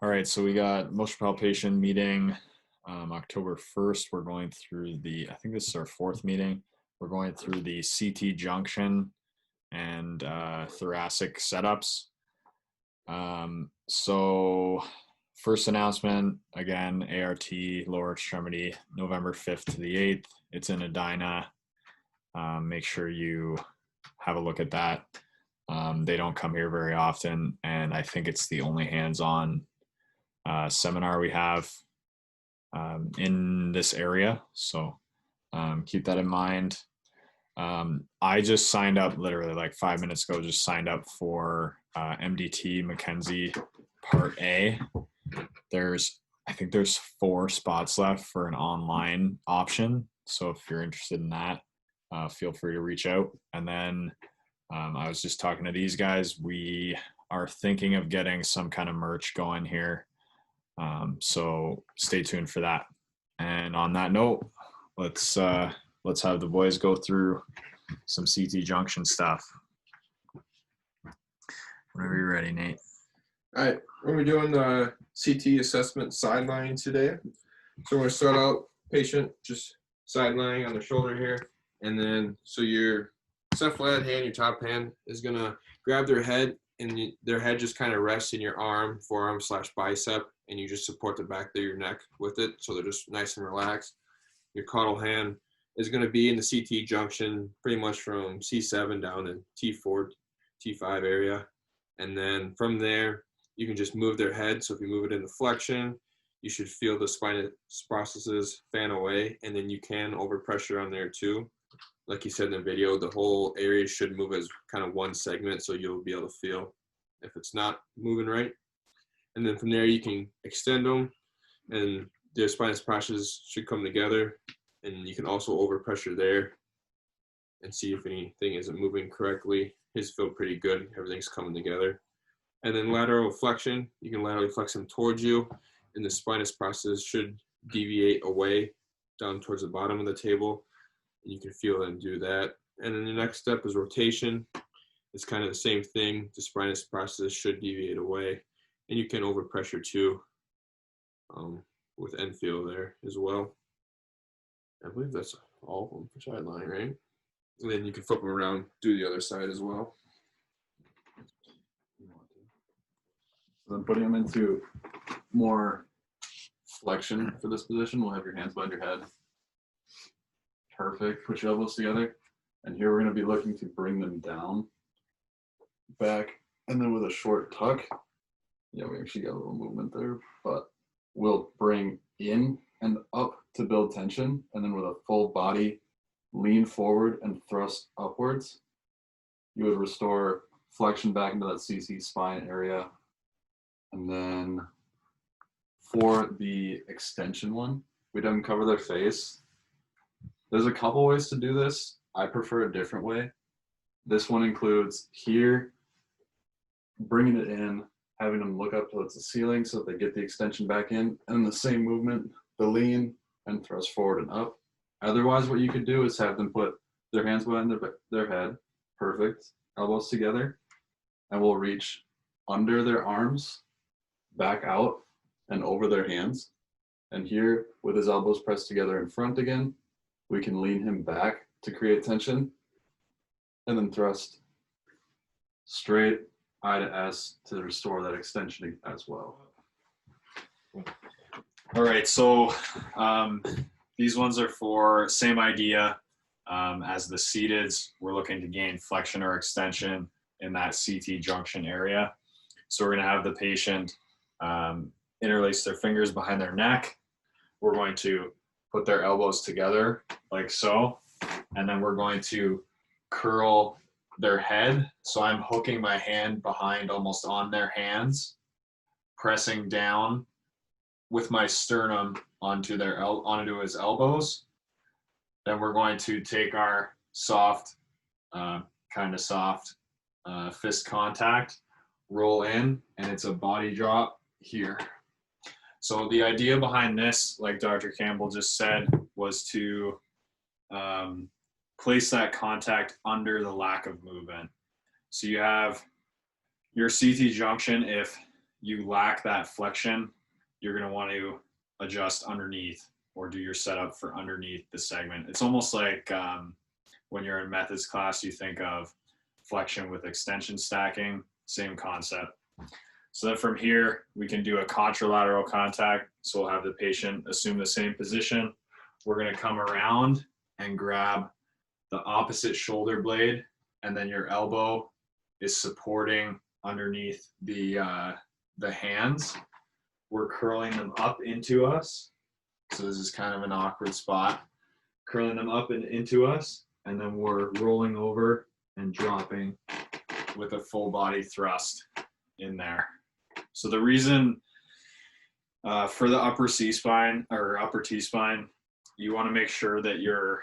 All right, so we got motion palpation meeting October 1st. We're going through I think this is our fourth meeting. We're going through the CT junction and thoracic setups. So first announcement, again, ART, lower extremity, November 5th to the 8th. It's in Edina. Make sure you have a look at that. They don't come here very often, and I think it's the only hands-on seminar we have in this area. So keep that in mind. I just signed up literally like 5 minutes ago, just signed up for MDT Mackenzie Part A. I think there's 4 spots left for an online option. So if you're interested in that, feel free to reach out. And then I was just talking to these guys. We are thinking of getting some kind of merch going here. So stay tuned for that. And on that note, let's have the boys go through some CT junction stuff. Whenever you're ready, Nate. All right, we're going to be doing the CT assessment sideline today. So we're going to start out patient just sidelining on the shoulder here. And then, so your cephalad hand, your top hand, is going to grab their head, and their head just kind of rests in your arm, forearm / bicep, and you just support the back of your neck with it. So they're just nice and relaxed. Your caudal hand is going to be in the CT junction pretty much from C7 down to T4, T5 area. And then from there, you can just move their head. So if you move it into flexion, you should feel the spinous processes fan away, and then you can overpressure on there too. Like you said in the video, the whole area should move as kind of one segment, so you'll be able to feel if it's not moving right. And then from there, you can extend them, and their spinous processes should come together, and you can also overpressure there and see if anything isn't moving correctly. His feel pretty good. Everything's coming together. And then lateral flexion, you can laterally flex them towards you, and the spinous process should deviate away down towards the bottom of the table. And you can feel them do that. And then the next step is rotation. It's kind of the same thing. The spinous process should deviate away, and you can overpressure too with end feel there as well. I believe that's all of them for sideline, right? And then you can flip them around, do the other side as well. So then putting them into more flexion for this position, we'll have your hands behind your head. Perfect. Put your elbows together. And here we're going to be looking to bring them down, back, and then with a short tuck. Yeah, we actually got a little movement there, but we'll bring in and up to build tension, and then with a full body lean forward and thrust upwards, you would restore flexion back into that CC spine area. And then for the extension one, we'd have them cover their face. There's a couple ways to do this. I prefer a different way. This one includes here, bringing it in, having them look up towards the ceiling so that they get the extension back in, and the same movement, the lean and thrust forward and up. Otherwise, what you could do is have them put their hands behind their head, perfect, elbows together, and we'll reach under their arms, back out and over their hands. And here, with his elbows pressed together in front again, we can lean him back to create tension, and then thrust straight I to S to restore that extension as well. All right, so these ones are for same idea as the seated. We're looking to gain flexion or extension in that CT junction area. So we're going to have the patient interlace their fingers behind their neck. We're going to put their elbows together like so, and then we're going to curl their head. So I'm hooking my hand behind almost on their hands, pressing down with my sternum onto his elbows. Then we're going to take our soft, kind of soft fist contact, roll in, and it's a body drop here. So the idea behind this, like Dr. Campbell just said, was to place that contact under the lack of movement. So you have your CT junction. If you lack that flexion, you're going to want to adjust underneath or do your setup for underneath the segment. It's almost like when you're in methods class, you think of flexion with extension stacking, same concept. So then from here, we can do a contralateral contact. So we'll have the patient assume the same position. We're going to come around and grab the opposite shoulder blade, and then your elbow is supporting underneath the hands. We're curling them up into us. So this is kind of an awkward spot. Curling them up and into us, and then we're rolling over and dropping with a full body thrust in there. So the reason for the upper C-spine or upper T-spine, you want to make sure that you're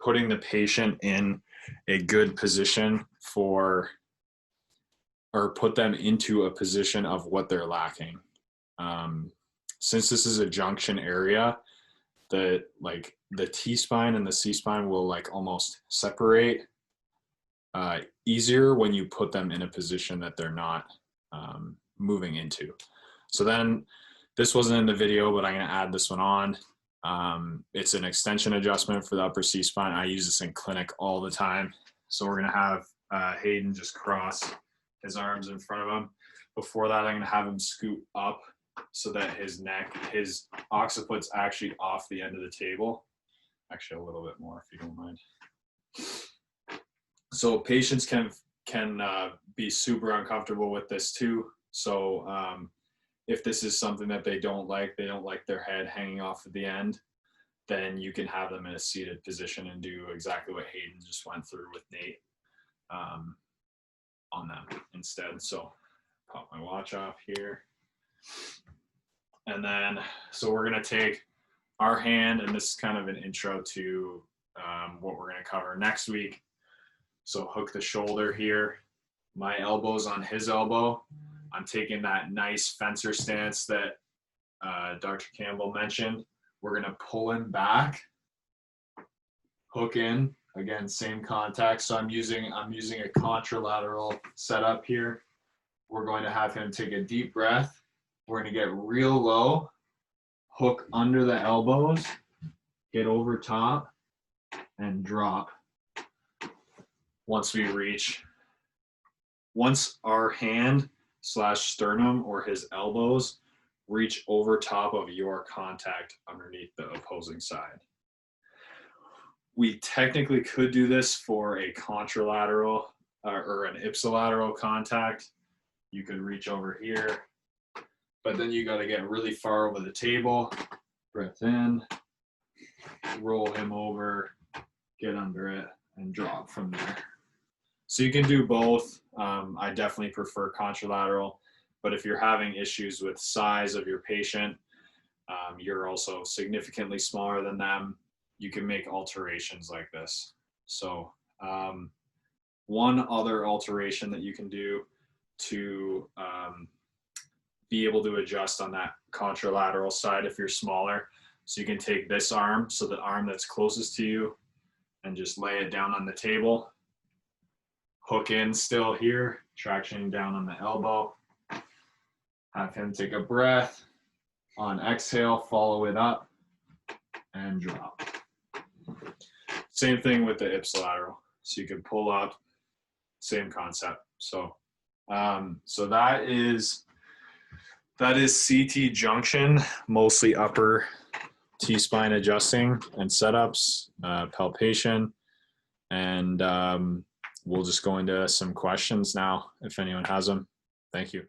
putting the patient in a good position for, or put them into a position of what they're lacking. Since this is a junction area, the T-spine and the C-spine will like almost separate easier when you put them in a position that they're not moving into. So then, this wasn't in the video, but I'm going to add this one on. It's an extension adjustment for the upper C-spine. I use this in clinic all the time. So we're going to have Hayden just cross his arms in front of him. Before that, I'm going to have him scoot up so that his occiput's actually off the end of the table. Actually, a little bit more if you don't mind. So patients can be super uncomfortable with this too. So if this is something that they don't like their head hanging off at the end, then you can have them in a seated position and do exactly what Hayden just went through with Nate on them instead. So pop my watch off here. And then, so we're gonna take our hand, and this is kind of an intro to what we're gonna cover next week. So hook the shoulder here. My elbow's on his elbow. I'm taking that nice fencer stance that Dr. Campbell mentioned. We're gonna pull him back, hook in, again, same contact. So I'm using a contralateral setup here. We're going to have him take a deep breath. We're gonna get real low, hook under the elbows, get over top, and drop. Once our hand / sternum or his elbows reach over top of your contact underneath the opposing side. We technically could do this for a contralateral or an ipsilateral contact. You could reach over here, but then you got to get really far over the table, breath in, roll him over, get under it, and drop from there. So you can do both. I definitely prefer contralateral, but if you're having issues with size of your patient, you're also significantly smaller than them, you can make alterations like this. So one other alteration that you can do to be able to adjust on that contralateral side if you're smaller. So you can take this arm, so the arm that's closest to you, and just lay it down on the table. Hook in still here, traction down on the elbow. Have him take a breath. On exhale, follow it up and drop. Same thing with the ipsilateral. So you can pull up, same concept. So so that is CT junction, mostly upper T-spine adjusting and setups, palpation, and we'll just go into some questions now if anyone has them. Thank you.